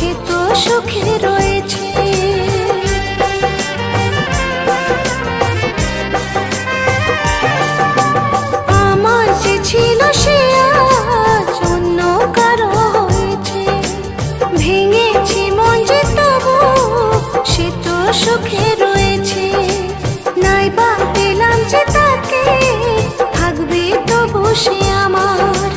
সে তো সুখে রয়েছে। আমার যে ছিল সে আজ অন্য কারো হয়েছে। ভেঙেছি মন যে তবু সে তো সুখে রয়েছে। নাইবা পেলাম যে তাকে, থাকবে তবু সে আমার।